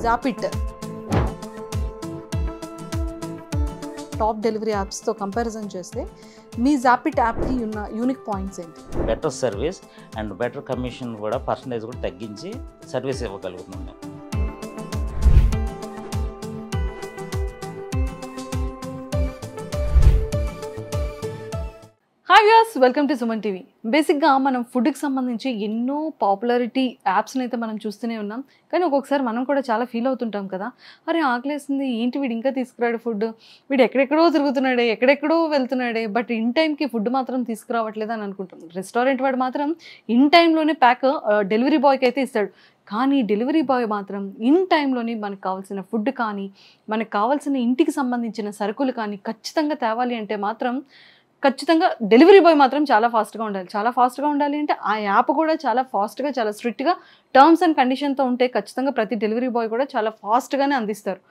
Zapit. Top delivery యాప్స్తో comparison చేస్తే మీ జాపిట్ యాప్కి ఉన్న unique points ఏంటి? Better service and better commission కూడా పర్సంటేజ్ కూడా తగ్గించి సర్వీస్ ఇవ్వగలుగుతున్నాం మేము. Hi viewers, welcome to Suman TV. బేసిక్గా మనం ఫుడ్కి సంబంధించి ఎన్నో పాపులారిటీ యాప్స్ని అయితే మనం చూస్తూనే ఉన్నాం. కానీ ఒక్కొక్కసారి మనం కూడా చాలా ఫీల్ అవుతుంటాం కదా, అరే ఆకలేస్తుంది, ఏంటి వీడు ఇంకా తీసుకురాడు ఫుడ్, వీడు ఎక్కడెక్కడో తిరుగుతున్నాడే, ఎక్కడెక్కడో వెళ్తున్నాడే, బట్ ఇన్ టైంకి ఫుడ్ మాత్రం తీసుకురావట్లేదు అని అనుకుంటాం. రెస్టారెంట్ వాడు మాత్రం ఇన్ టైంలోనే ప్యాక్ డెలివరీ బాయ్కి అయితే ఇస్తాడు. కానీ డెలివరీ బాయ్ మాత్రం ఇన్ టైంలోనే మనకు కావాల్సిన ఫుడ్ కానీ, మనకు కావాల్సిన ఇంటికి సంబంధించిన సరుకులు కానీ ఖచ్చితంగా తేవాలి అంటే మాత్రం ఖచ్చితంగా డెలివరీ బాయ్ మాత్రం చాలా ఫాస్ట్గా ఉండాలి. చాలా ఫాస్ట్గా ఉండాలి అంటే ఆ యాప్ కూడా చాలా ఫాస్ట్గా, చాలా స్ట్రిక్ట్గా టర్మ్స్ అండ్ కండిషన్తో ఉంటే ఖచ్చితంగా ప్రతి డెలివరీ బాయ్ కూడా చాలా ఫాస్ట్గానే అందిస్తారు.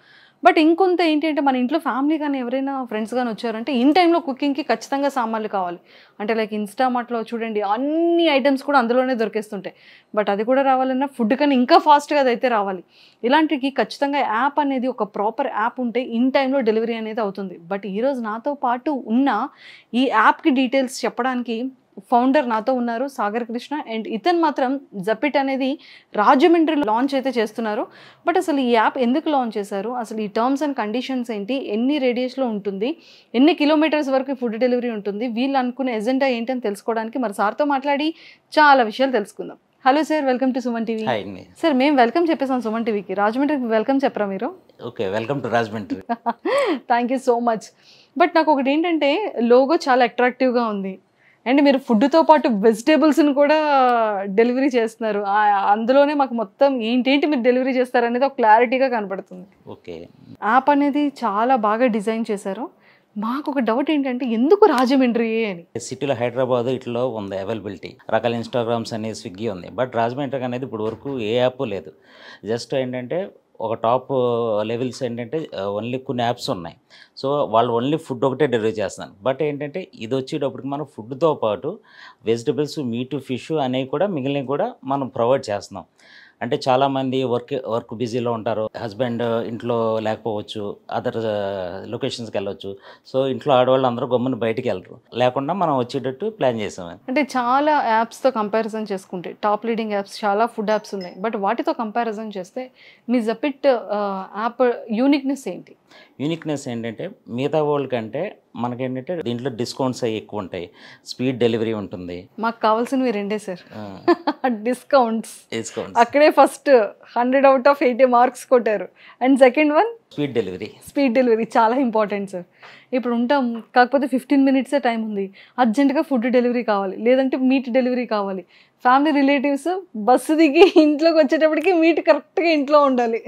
బట్ ఇంకొంత ఏంటి అంటే మన ఇంట్లో ఫ్యామిలీ కానీ ఎవరైనా ఫ్రెండ్స్ కానీ వచ్చారంటే ఇన్ టైంలో కుకింగ్కి ఖచ్చితంగా సామాన్లు కావాలి. అంటే లైక్ ఇన్స్టామార్ట్లో చూడండి అన్ని ఐటమ్స్ కూడా అందులోనే దొరికేస్తుంటాయి. బట్ అది కూడా రావాలన్నా ఫుడ్ కానీ ఇంకా ఫాస్ట్గా అదైతే రావాలి. ఇలాంటికి ఖచ్చితంగా యాప్ అనేది ఒక ప్రాపర్ యాప్ ఉంటే ఇన్ టైంలో డెలివరీ అనేది అవుతుంది. బట్ ఈరోజు నాతో పాటు ఉన్న ఈ యాప్కి డీటెయిల్స్ చెప్పడానికి ఫౌండర్ నాతో ఉన్నారు, సాగర్ కృష్ణ. అండ్ ఇతను మాత్రం జపిట్ అనేది రాజమండ్రి లాంచ్ అయితే చేస్తున్నారు. బట్ అసలు ఈ యాప్ ఎందుకు లాంచ్ చేశారు, అసలు ఈ టర్మ్స్ అండ్ కండిషన్స్ ఏంటి, ఎన్ని రేడియస్లో ఉంటుంది, ఎన్ని కిలోమీటర్స్ వరకు ఫుడ్ డెలివరీ ఉంటుంది, వీళ్ళు అనుకునే ఎజెండా ఏంటని తెలుసుకోవడానికి మరి సార్తో మాట్లాడి చాలా విషయాలు తెలుసుకుందాం. Hello sir, welcome to Suman TV. Sir మేము వెల్కమ్ చెప్పేసాం సుమన్ టీవీకి, రాజమండ్రికి వెల్కమ్ చెప్పరా మీరు? Okay, welcome to Rajahmundry. Thank you so much. But నాకు ఒకటి ఏంటంటే లోగో చాలా అట్రాక్టివ్గా ఉంది. అండ్ మీరు ఫుడ్తో పాటు వెజిటేబుల్స్ని కూడా డెలివరీ చేస్తున్నారు. అందులోనే మాకు మొత్తం ఏంటేంటి మీరు డెలివరీ చేస్తారు అనేది ఒక క్లారిటీగా కనపడుతుంది. ఓకే, యాప్ అనేది చాలా బాగా డిజైన్ చేశారు. మాకు ఒక డౌట్ ఏంటంటే ఎందుకు రాజమండ్రి అని? సిటీలో హైదరాబాద్ ఇట్లో ఉంది అవైలబిలిటీ, రకాల ఇన్స్టాగ్రామ్స్ అనేది స్విగ్గీ ఉంది. బట్ రాజమండ్రి అనేది ఇప్పుడు వరకు ఏ యాప్ లేదు. జస్ట్ ఏంటంటే ఒక టాప్ లెవెల్స్ ఏంటంటే ఓన్లీ కొన్ని యాప్స్ ఉన్నాయి. సో వాళ్ళు ఓన్లీ ఫుడ్ ఒకటే డెలివరీ చేస్తున్నారు. బట్ ఏంటంటే ఇది వచ్చేటప్పటికి మనం ఫుడ్తో పాటు వెజిటబుల్స్, మీట్, ఫిష్ అనేవి కూడా మిగిలినవి కూడా మనం ప్రొవైడ్ చేస్తున్నాం. అంటే చాలామంది వర్క్ బిజీలో ఉంటారు, హస్బెండ్ ఇంట్లో లేకపోవచ్చు, అదర్ లొకేషన్స్కి వెళ్ళవచ్చు. సో ఇంట్లో ఆడవాళ్ళు అందరూ గమ్మున బయటికి వెళ్ళరు, లేకుండా మనం వచ్చేటట్టు ప్లాన్ చేసాం. అంటే చాలా యాప్స్తో కంపారిజన్ చేసుకుంటే టాప్ లీడింగ్ యాప్స్ చాలా ఫుడ్ యాప్స్ ఉన్నాయి. బట్ వాటితో కంపారిజన్ చేస్తే మీ జపిట్ యాప్ యూనిక్నెస్ ఏంటి? యూనిక్నెస్ ఏంటంటే మిగతా వాళ్ళ కంటే మనకేంటంటే దీంట్లో డిస్కౌంట్స్ అవి ఎక్కువ ఉంటాయి, స్పీడ్ డెలివరీ ఉంటుంది. మాకు కావాల్సినవి రెండే సార్, డిస్కౌంట్స్. అక్కడే ఫస్ట్ 100/80 మార్క్స్ కొట్టారు. And second one speed delivery. Speed delivery చాలా ఇంపార్టెంట్ సార్. ఇప్పుడు ఉంటాం, కాకపోతే 15 మినిట్సే టైం ఉంది, అర్జెంటుగా ఫుడ్ డెలివరీ కావాలి, లేదంటే మీట్ డెలివరీ కావాలి. ఫ్యామిలీ రిలేటివ్స్ బస్సు దిగి ఇంట్లోకి వచ్చేటప్పటికి మీట్ కరెక్ట్గా ఇంట్లో ఉండాలి.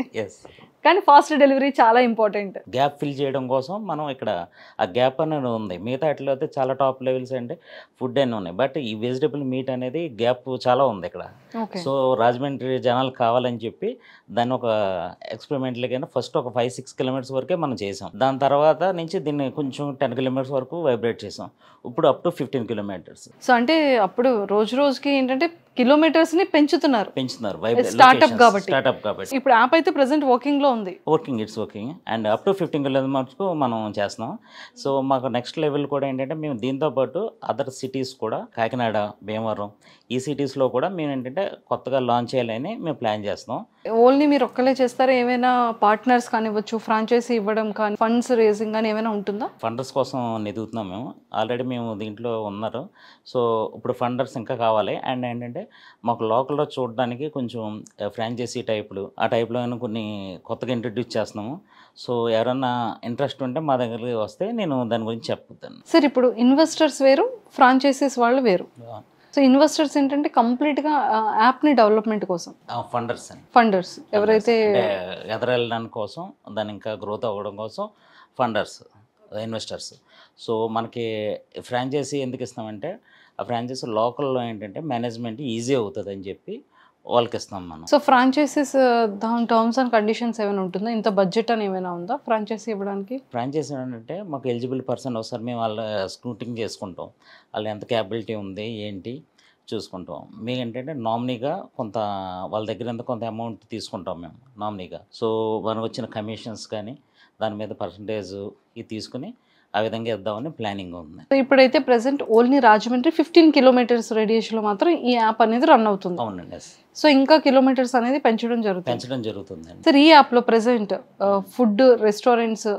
కానీ ఫాస్ట్ డెలివరీ చాలా ఇంపార్టెంట్. గ్యాప్ ఫిల్ చేయడం కోసం మనం ఇక్కడ ఆ గ్యాప్ అనేది ఉంది. మిగతా వాటిలో అయితే చాలా టాప్ లెవెల్స్ అంటే ఫుడ్ అన్నీ ఉన్నాయి. బట్ ఈ వెజిటబుల్ మీట్ అనేది గ్యాప్ చాలా ఉంది ఇక్కడ. సో రాజమండ్రి జనాలు కావాలని చెప్పి దాన్ని ఒక ఎక్స్పెరిమెంట్లకైనా ఫస్ట్ ఒక 5-6 కిలోమీటర్స్ వరకే మనం చేసాం. దాని తర్వాత నుంచి దీన్ని కొంచెం 10 కిలోమీటర్స్ వరకు వైబ్రేట్ చేసాం. ఇప్పుడు అప్ టు 15 కిలోమీటర్స్. సో అంటే అప్పుడు రోజు రోజుకి ఏంటంటే కిలోమీటర్స్ని పెంచుతున్నారు స్టార్ట్అప్ కాబట్టి. ఇప్పుడు యాప్ అయితే ప్రెసెంట్ వర్కింగ్లో ఉంది. It's working and up to 15 కిలోమీటర్స్కు మనం చేస్తున్నాం. సో మాకు నెక్స్ట్ లెవెల్ కూడా ఏంటంటే మేము దీంతో పాటు అదర్ సిటీస్ కూడా, కాకినాడ, భీమవరం, ఈ సిటీస్లో కూడా మేము ఏంటంటే కొత్తగా లాంచ్ చేయాలని మేము ప్లాన్ చేస్తున్నాం. ఓన్లీ మీరు ఒక్కలే చేస్తారా? ఏమైనా పార్ట్నర్స్ కానివ్వచ్చు, ఫ్రాంచైజీ ఇవ్వడం కానీ, ఫండ్స్ రేజింగ్ కానీ ఏమైనా ఉంటుందా? ఫండర్స్ కోసం ఎదుగుతున్నాం మేము. ఆల్రెడీ మేము దీంట్లో ఉన్నారు. సో ఇప్పుడు ఫండర్స్ ఇంకా కావాలి. అండ్ ఏంటంటే మాకు లోకల్లో చూడడానికి కొంచెం ఫ్రాంచైజీ టైపులు, ఆ టైప్లో కొన్ని కొత్తగా ఇంట్రడ్యూస్ చేస్తున్నాము. సో ఎవరన్నా ఇంట్రెస్ట్ ఉంటే మా దగ్గరికి వస్తే నేను దాని గురించి చెప్తాను. సార్ ఇప్పుడు ఇన్వెస్టర్స్ వేరు, ఫ్రాంచైజీస్ వాళ్ళు వేరు. సో ఇన్వెస్టర్స్ ఏంటంటే కంప్లీట్గా యాప్ని డెవలప్మెంట్ కోసం, ఫండర్స్ ఎవరైతే ఎదరెళ్ళడానికి కోసం, దాని ఇంకా గ్రోత్ అవ్వడం కోసం ఫండర్స్, ఇన్వెస్టర్స్. సో మనకి ఫ్రాంచైజీ ఎందుకు ఇస్తామంటే ఆ ఫ్రాంచైజీ లోకల్లో ఏంటంటే మేనేజ్మెంట్ ఈజీ అవుతుంది అని చెప్పి వాళ్ళకి ఇస్తాం మనం. సో ఫ్రాంచైజీస్ దాని టర్మ్స్ అండ్ కండిషన్స్ ఏమైనా ఉంటుందా? ఇంత బడ్జెట్ అని ఏమైనా ఉందా ఫ్రాంచైజీ ఇవ్వడానికి? ఫ్రాంచైజీ ఏంటంటే మాకు ఎలిజిబుల్ పర్సన్ ఒకసారి మేము వాళ్ళ స్క్రూటింగ్ చేసుకుంటాం, వాళ్ళు ఎంత క్యాపబిలిటీ ఉంది ఏంటి. చూసుకుంటాం. మేము ఏంటంటే నామినీగా కొంత వాళ్ళ దగ్గర ఎంత కొంత అమౌంట్ తీసుకుంటాం మేము నామినీగా. సో మనకు వచ్చిన కమిషన్స్ కానీ దాని మీద పర్సంటేజ్ ఇది తీసుకుని ఆ విధంగా ఇద్దామని ప్లానింగ్ ఉంది. సో ఇప్పుడైతే ప్రెసెంట్ ఓన్లీ రాజమండ్రి 15 కిలోమీటర్స్ రేడియేషన్లో మాత్రం ఈ యాప్ అనేది రన్ అవుతుంది. అవునండి. సో ఇంకా కిలోమీటర్స్ అనేది పెంచడం జరుగుతుందండి. సార్ ఈ యాప్లో ప్రెసెంట్ ఫుడ్ రెస్టారెంట్స్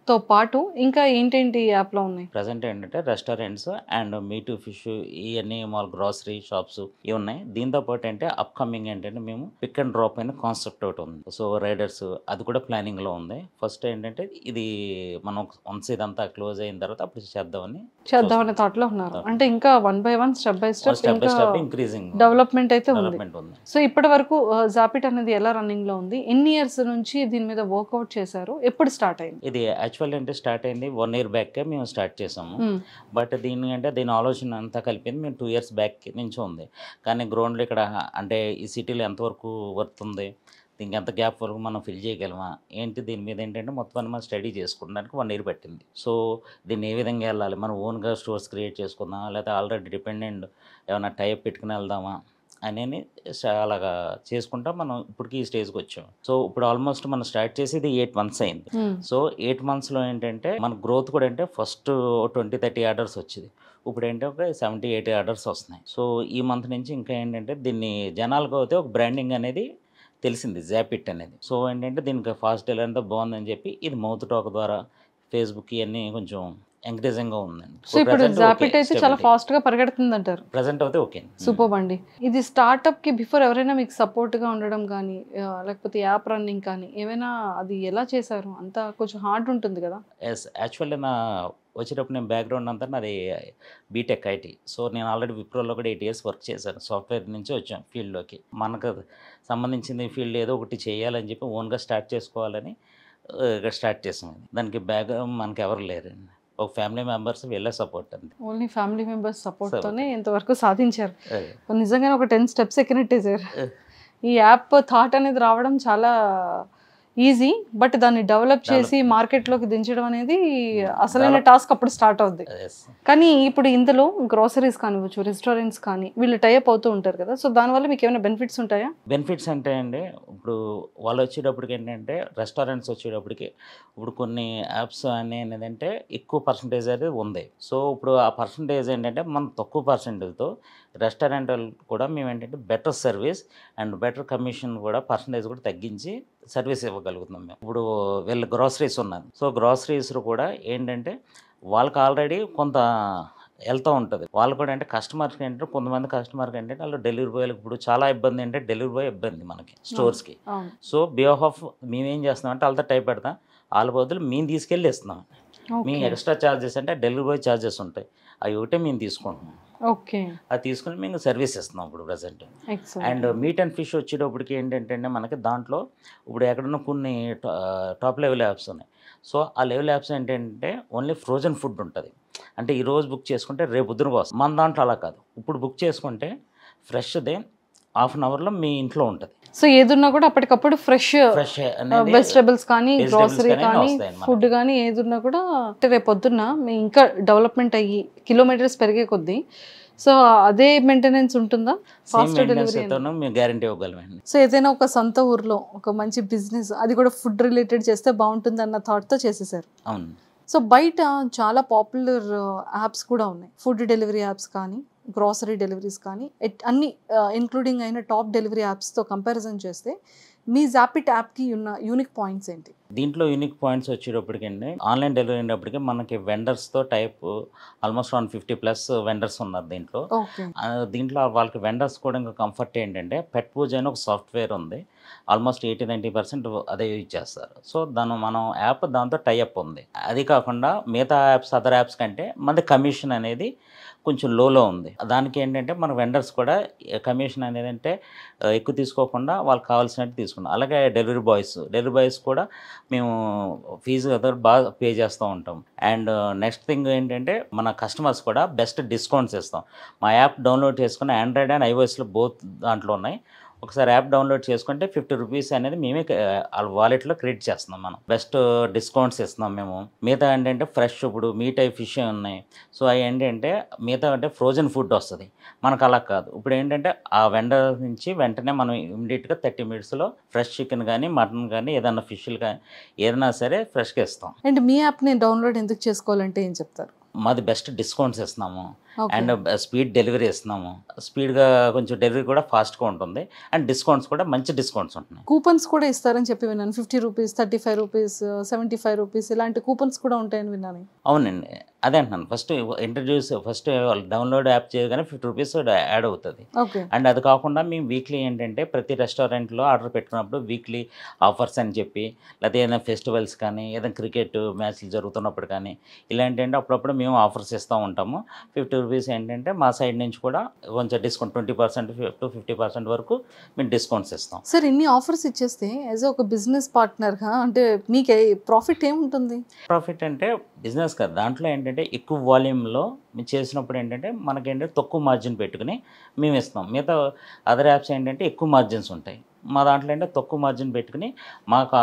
తో పాటు ఇంకా ఏంటేంటి ఈ యాప్లో ఉన్నాయి? ప్రజెంట్ ఏంటంటే రెస్టారెంట్స్ అండ్ మీట్ ఫిష్ ఇవన్నీ మాల్ గ్రాసరీ షాప్స్ ఇవి ఉన్నాయి. దీంతో పాటు అంటే అప్కమింగ్ ఏంటంటే మేము పిక్ అండ్ డ్రాప్ అయిన కాన్సెప్ట్ ఒకటి ఉంది. సో రైడర్స్ అది కూడా ప్లానింగ్లో ఉంది. ఫస్ట్ ఏంటంటే ఇది మనం వన్స్ ఇదంతా క్లోజ్ అయిన తర్వాత అప్పుడు చేద్దామని థాట్లో ఉన్నారు. అంటే ఇంకా 1 by 1 step by step increasing development అయితే ఉంది. సో ఇప్పటి వరకు జాపిట్ అనేది ఎలా రన్నింగ్ లో ఉంది? ఎన్ని ఇయర్స్ నుంచి దీని మీద వర్క్అవుట్ చేశారు? ఎప్పుడు స్టార్ట్ అయింది? ఇది యాక్చువల్ అంటే స్టార్ట్ అయింది 1 year బ్యాక్ మేము స్టార్ట్ చేసాము. బట్ దీని ఆలోచన అంతా కలిపింది మేము 2 years బ్యాక్ నుంచి ఉంది. కానీ గ్రౌండ్లో ఇక్కడ అంటే ఈ సిటీలో ఎంతవరకు వర్త్ ఉంది, దీనికి ఎంత గ్యాప్ వరకు మనం ఫిల్ చేయగలమా ఏంటి, దీని మీద ఏంటంటే మొత్తం మనం స్టడీ చేసుకోవడానికి 1 year పట్టింది. సో దీన్ని ఏ విధంగా వెళ్ళాలి, మనం ఓన్గా స్టోర్స్ క్రియేట్ చేసుకుందామా లేదా ఆల్రెడీ డిపెండెంట్ ఏమైనా టైప్ పెట్టుకుని వెళ్దామా అనేది అలాగా చేసుకుంటా మనం ఇప్పటికి ఈ స్టేజ్కి వచ్చాం. సో ఇప్పుడు ఆల్మోస్ట్ మనం స్టార్ట్ చేసేది 8 months అయింది. సో 8 monthsలో ఏంటంటే మన గ్రోత్ కూడా అంటే ఫస్ట్ 20-30 ఆర్డర్స్ వచ్చేది, ఇప్పుడు ఏంటంటే ఒక 70-80 ఆర్డర్స్ వస్తున్నాయి. సో ఈ మంత్ నుంచి ఇంకా ఏంటంటే దీన్ని జనాలకు అయితే ఒక బ్రాండింగ్ అనేది తెలిసింది జాపిట్ అనేది. సో ఏంటంటే దీనికి ఫాస్ట్ డెలివరీ అంతా బాగుందని చెప్పి ఇది మౌత్ టాక్ ద్వారా ఫేస్బుక్ ఇవన్నీ కొంచెం ఎంకరేజింగ్గా ఉందండి. సో ఇప్పుడు జాపిట్ అయితే చాలా ఫాస్ట్ గా పరిగెడుతుంది అంటారు. ప్రెసెంట్ అయితే ఓకే. సూపర్ అండి. ఇది స్టార్ట్అప్ కి బిఫోర్ ఎవరైనా మీకు సపోర్ట్ గా ఉండడం కానీ లేకపోతే యాప్ రన్నింగ్ కానీ ఏమైనా అది ఎలా చేశారు? అంతా కొంచెం హార్డ్ ఉంటుంది కదా. ఎస్, యాక్చువల్లీ నా వచ్చేటప్పుడు నేను బ్యాక్గ్రౌండ్ అంతా నాది బీటెక్ ఐటీ. సో నేను ఆల్రెడీ విప్రోలో కూడా 8 years వర్క్ చేశాను. సాఫ్ట్వేర్ నుంచి వచ్చాను ఫీల్డ్లోకి. మనకు సంబంధించింది ఫీల్డ్ ఏదో ఒకటి చేయాలని చెప్పి ఓన్గా స్టార్ట్ చేసుకోవాలని స్టార్ట్ చేసాం. దానికి మనకి ఎవరు లేరండి, ఒక ఫ్యామిలీ మెంబర్స్ వెళ్ళే సపోర్ట్ అంతే. ఓన్లీ ఫ్యామిలీ మెంబర్స్ సపోర్ట్తోనే ఇంతవరకు సాధించారు. నిజంగానే ఒక 10 steps ఎక్కినట్టే సార్. ఈ యాప్ థాట్ అనేది రావడం చాలా ఈజీ, బట్ దాన్ని డెవలప్ చేసి మార్కెట్లోకి దించడం అనేది అసలైన టాస్క్ అప్పుడు స్టార్ట్ అవుద్ది. కానీ ఇప్పుడు ఇందులో గ్రోసరీస్ కానివ్వచ్చు, రెస్టారెంట్స్ కానీ వీళ్ళు టైఅప్ అవుతూ ఉంటారు కదా. సో దానివల్ల మీకు ఏమైనా బెనిఫిట్స్ ఉంటాయా? బెనిఫిట్స్ అంటే అండి, ఇప్పుడు వాళ్ళు వచ్చేటప్పటికి ఏంటంటే రెస్టారెంట్స్ వచ్చేటప్పటికి ఇప్పుడు కొన్ని యాప్స్ అనేది ఎక్కువ పర్సంటేజ్ అనేది ఉంది. సో ఇప్పుడు ఆ పర్సంటేజ్ ఏంటంటే మనం తక్కువ పర్సంటేజ్తో రెస్టారెంట్ కూడా మేము ఏంటంటే better service and better commission కూడా పర్సంటేజ్ కూడా తగ్గించి సర్వీస్ ఇవ్వగలుగుతున్నాం మేము. ఇప్పుడు వీళ్ళ గ్రాసరీస్ ఉన్నది. సో గ్రాసరీస్ కూడా ఏంటంటే వాళ్ళకి ఆల్రెడీ కొంత వెళ్తూ ఉంటుంది. వాళ్ళు కూడా అంటే కస్టమర్స్కి ఏంటంటే కొంతమంది కస్టమర్కి ఏంటంటే వాళ్ళు డెలివరీ బాయ్లకు ఇప్పుడు చాలా ఇబ్బంది ఏంటంటే డెలివరీ బాయ్ ఇబ్బంది మనకి స్టోర్స్కి. సో బిహాఫ్ ఆఫ్ మేమేం చేస్తున్నామంటే వాళ్ళతో టైప్ పెడతాం, వాళ్ళ బదులు మేము తీసుకెళ్ళి ఇస్తున్నాం. మేము ఎక్స్ట్రా ఛార్జెస్ అంటే డెలివరీ బాయ్ ఛార్జెస్ ఉంటాయి, అవి ఒకటే మేము తీసుకుంటున్నాం. ఓకే, అది తీసుకుని మేము సర్వీస్ ఇస్తున్నాం ఇప్పుడు present. And meet and fish వచ్చేటప్పటికి ఏంటంటే మనకి దాంట్లో ఇప్పుడు ఎక్కడన్నా కొన్ని టాప్ లెవెల్ యాప్స్ ఉన్నాయి. సో ఆ లెవెల్ యాప్స్ ఏంటంటే ఓన్లీ ఫ్రోజన్ ఫుడ్ ఉంటుంది. అంటే ఈరోజు బుక్ చేసుకుంటే రేపు పొద్దున కోసం. మన దాంట్లో అలా కాదు, ఇప్పుడు బుక్ చేసుకుంటే ఫ్రెష్దే హాఫ్ అన్ అవర్లో మీ ఇంట్లో ఉంటుంది. సో ఏదున్నా కూడా అప్పటికప్పుడు ఫ్రెష్ వెజిటబుల్స్ కానీ గ్రాసరీ కానీ ఫుడ్ కానీ ఏదున్నా కూడా రేపు పొద్దున్న మీ ఇంకా డెవలప్మెంట్ అయ్యి కిలోమీటర్స్ పెరిగే కొద్దీ సో అదే మెయింటెనెన్స్ ఉంటుందా? ఫాస్ట్ డెలివరీ గ్యారంటీ ఇవ్వగలమండి. సో ఏదైనా ఒక సొంత ఊర్లో ఒక మంచి బిజినెస్ అది కూడా ఫుడ్ రిలేటెడ్ చేస్తే బాగుంటుంది అన్న థాట్తో చేసేసారు. అవును. సో బయట చాలా పాపులర్ యాప్స్ కూడా ఉన్నాయి, ఫుడ్ డెలివరీ యాప్స్ కానీ గ్రాసరీ డెలివరీస్ కానీ అన్ని ఇంక్లూడింగ్ అయిన టాప్ డెలివరీ యాప్స్తో కంపారిజన్ చేస్తే మీ జాపిట్ యాప్కి ఉన్న యూనిక్ పాయింట్స్ ఏంటి? దీంట్లో యూనిక్ పాయింట్స్ వచ్చేటప్పటికండి ఆన్లైన్ డెలివరీ అయినప్పటికీ మనకి వెండర్స్తో టైప్ ఆల్మోస్ట్ 150+ వెండర్స్ ఉన్నారు దీంట్లో. దీంట్లో వాళ్ళకి వెండర్స్ కూడా ఇంకా కంఫర్ట్ ఏంటంటే పెట్ పూజ అని ఒక సాఫ్ట్వేర్ ఉంది, ఆల్మోస్ట్ 80-90% అదే యూజ్ చేస్తారు. సో మనం యాప్ దాంతో టైఅప్ ఉంది. అది కాకుండా మిగతా యాప్స్ అదర్ యాప్స్ కంటే మన కమిషన్ అనేది కొంచెం లోలో ఉంది. దానికి ఏంటంటే మన వెండర్స్ కూడా కమిషన్ అనేది అంటే ఎక్కువ తీసుకోకుండా వాళ్ళకి కావాల్సినట్టు తీసుకున్నాం. అలాగే డెలివరీ బాయ్స్ కూడా మేము ఫీజు బాగా పే చేస్తూ ఉంటాం. అండ్ నెక్స్ట్ థింగ్ ఏంటంటే మన కస్టమర్స్ కూడా బెస్ట్ డిస్కౌంట్స్ ఇస్తాం. మా యాప్ డౌన్లోడ్ చేసుకుని ఆండ్రాయిడ్ అండ్ iOSలో బోత్ దాంట్లో ఉన్నాయి. ఒకసారి యాప్ డౌన్లోడ్ చేసుకుంటే 50 రూపీస్ అనేది మేమే వాళ్ళ వాలెట్లో క్రెడిట్ చేస్తున్నాం. మనం బెస్ట్ డిస్కౌంట్స్ ఇస్తున్నాం మేము. మిగతా ఏంటంటే ఫ్రెష్ ఇప్పుడు మీట్ అయి ఫిష్ ఉన్నాయి. సో అవి ఏంటంటే మిగతా అంటే ఫ్రోజన్ ఫుడ్ వస్తుంది, మనకు అలా కాదు. ఇప్పుడు ఏంటంటే ఆ వెండర్ నుంచి వెంటనే మనం ఇమీడియట్గా 30 మినిట్స్లో ఫ్రెష్ చికెన్ కానీ మటన్ కానీ ఏదైనా ఫిష్లు కానీ ఏదైనా సరే ఫ్రెష్గా ఇస్తాం. అండ్ మీ యాప్ని డౌన్లోడ్ ఎందుకు చేసుకోవాలంటే ఏం చెప్తారు? మాది బెస్ట్ డిస్కౌంట్స్ ఇస్తున్నాము అండ్ స్పీడ్ డెలివరీ ఇస్తున్నాము. స్పీడ్గా కొంచెం డెలివరీ కూడా ఫాస్ట్గా ఉంటుంది అండ్ డిస్కౌంట్స్ కూడా మంచి డిస్కౌంట్స్ ఉంటున్నాయి. కూపన్స్ కూడా ఇస్తారని చెప్పి విన్నాను. 50 రూపీస్, 35 రూపీస్, 75 రూపీస్ ఇలాంటి కూపన్స్ కూడా ఉంటాయని విన్నాను. అవునండి, అదే అంటున్నాను. ఫస్ట్ వాళ్ళు డౌన్లోడ్ యాప్ చేయగానే 50 రూపీస్ యాడ్ అవుతుంది. అండ్ అది కాకుండా మేము వీక్లీ ఏంటంటే ప్రతి రెస్టారెంట్లో ఆర్డర్ పెట్టుకున్నప్పుడు వీక్లీ ఆఫర్స్ అని చెప్పి, లేకపోతే ఏదైనా ఫెస్టివల్స్ కానీ ఏదైనా క్రికెట్ మ్యాచ్లు జరుగుతున్నప్పుడు కానీ ఇలాంటి అంటే అప్పుడప్పుడు మేము ఆఫర్స్ ఇస్తూ ఉంటాము. 50 రూపీస్ ఏంటంటే మా సైడ్ నుంచి కూడా కొంచెం డిస్కౌంట్ 20% to 50% వరకు మేము డిస్కౌంట్స్ ఇస్తాం. సార్ ఇన్ని ఆఫర్స్ ఇచ్చేస్తే యాజ్ ఒక బిజినెస్ పార్ట్నర్గా అంటే మీకు ప్రాఫిట్ ఏముంటుంది? ప్రాఫిట్ అంటే బిజినెస్ కాదు, దాంట్లో ఏంటంటే ఎక్కువ వాల్యూమ్లో మేము చేసినప్పుడు ఏంటంటే మనకేంటంటే తక్కువ మార్జిన్ పెట్టుకుని మేము ఇస్తాం. మిగతా అదర్ యాప్స్ ఏంటంటే ఎక్కువ మార్జిన్స్ ఉంటాయి. మా దాంట్లో ఏంటంటే తక్కువ మార్జిన్ పెట్టుకుని మాకు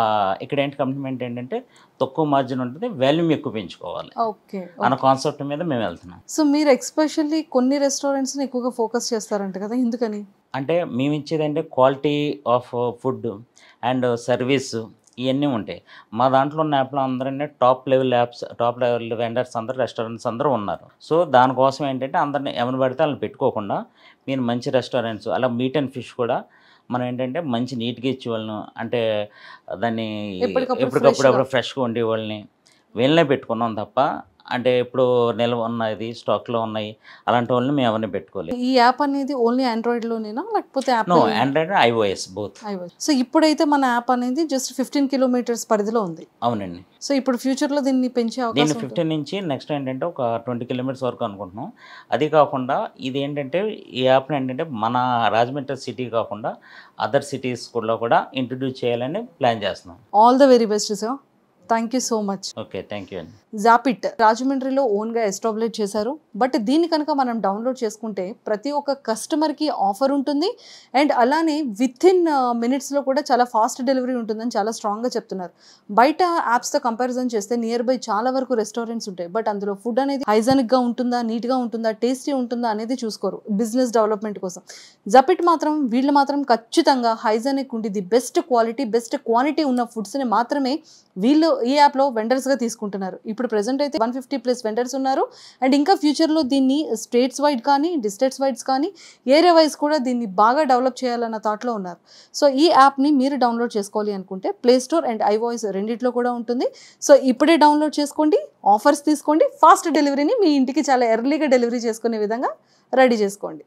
ఇక్కడ ఏంటి కమిట్మెంట్ ఏంటంటే తక్కువ మార్జిన్ ఉంటుంది, వాల్యూమ్ ఎక్కువ పెంచుకోవాలి అన్న కాన్సెప్ట్ మీద మేము వెళ్తున్నాం. సో మీరు ఎక్స్పెషల్లీ కొన్ని రెస్టారెంట్స్ని ఎక్కువగా ఫోకస్ చేస్తారంట కదా, ఎందుకని? అంటే మేము ఇచ్చేది అంటే quality of food and service ఇవన్నీ ఉంటాయి. మా దాంట్లో ఉన్న యాప్లో అందరూ టాప్ లెవెల్ వెండర్స్ అందరూ రెస్టారెంట్స్ అందరూ ఉన్నారు. సో దానికోసం ఏంటంటే అందరిని ఎవరిని పడితే వాళ్ళని పెట్టుకోకుండా మీరు మంచి రెస్టారెంట్స్ అలా మీట్ అండ్ ఫిష్ కూడా మనం ఏంటంటే మంచి నీట్గా ఇచ్చేవాళ్ళను, అంటే దాన్ని ఎప్పటికప్పుడు ఫ్రెష్గా ఉండేవాళ్ళని వీళ్ళనే పెట్టుకున్నాం తప్ప అంటే ఇప్పుడు నిల్వ ఉన్నది స్టాక్లో ఉన్నాయి అలాంటి వాళ్ళని మేము ఎవరిని పెట్టుకోలేదు. ఈ యాప్ అనేది ఓన్లీ ఆండ్రాయిడ్లోనేనా లేకపోతే ఆండ్రాయిడ్ ఐఓఎస్ బోత్? సో ఇప్పుడైతే మన యాప్ అనేది జస్ట్ 15 కిలోమీటర్స్ పరిధిలో ఉంది. అవునండి. సో ఇప్పుడు ఫ్యూచర్లో దీన్ని పెంచే దీన్ని 15 నుంచి నెక్స్ట్ ఏంటంటే ఒక 20 కిలోమీటర్స్ వరకు అనుకుంటున్నాం. అది కాకుండా ఇది ఏంటంటే ఈ యాప్ని ఏంటంటే మన రాజమండ్రి సిటీ కాకుండా అదర్ సిటీస్ కూడా ఇంట్రడ్యూస్ చేయాలని ప్లాన్ చేస్తున్నాం. All the very best sir. Thank you so much. Okay, thank you అండి. జాపిట్ రాజమండ్రిలో ఓన్గా ఎస్టాబ్లిష్ చేశారు. బట్ దీన్ని కనుక మనం డౌన్లోడ్ చేసుకుంటే ప్రతి ఒక్క కస్టమర్కి ఆఫర్ ఉంటుంది అండ్ అలానే విత్ ఇన్ మినిట్స్లో కూడా చాలా ఫాస్ట్ డెలివరీ ఉంటుందని చాలా స్ట్రాంగ్గా చెప్తున్నారు. బయట యాప్స్తో కంపారిజన్ చేస్తే నియర్ బై చాలా వరకు రెస్టారెంట్స్ ఉంటాయి, బట్ అందులో ఫుడ్ అనేది హైజానిక్గా ఉంటుందా, నీట్గా ఉంటుందా, టేస్టీ ఉంటుందా అనేది చూసుకోరు బిజినెస్ డెవలప్మెంట్ కోసం. జాపిట్ మాత్రం వీళ్ళు మాత్రం ఖచ్చితంగా హైజానిక్ ఉండి the best quality best quantity ఉన్న ఫుడ్స్ని మాత్రమే వీళ్ళు ఈ యాప్లో వెండర్స్గా తీసుకుంటున్నారు. ఇప్పుడు ప్రెసెంట్ అయితే 150+ వెండర్స్ ఉన్నారు అండ్ ఇంకా ఫ్యూచర్లో దీన్ని స్టేట్స్ వైడ్ కానీ డిస్ట్రిక్ట్స్ వైడ్స్ కానీ ఏరియా వైజ్ కూడా దీన్ని బాగా డెవలప్ చేయాలన్న థాట్లో ఉన్నారు. సో ఈ యాప్ని మీరు డౌన్లోడ్ చేసుకోవాలి అనుకుంటే ప్లే స్టోర్ అండ్ ఐవాయిస్ రెండిట్లో కూడా ఉంటుంది. సో ఇప్పుడే డౌన్లోడ్ చేసుకోండి, ఆఫర్స్ తీసుకోండి, ఫాస్ట్ డెలివరీని మీ ఇంటికి చాలా ఎర్లీగా డెలివరీ చేసుకునే విధంగా రెడీ చేసుకోండి.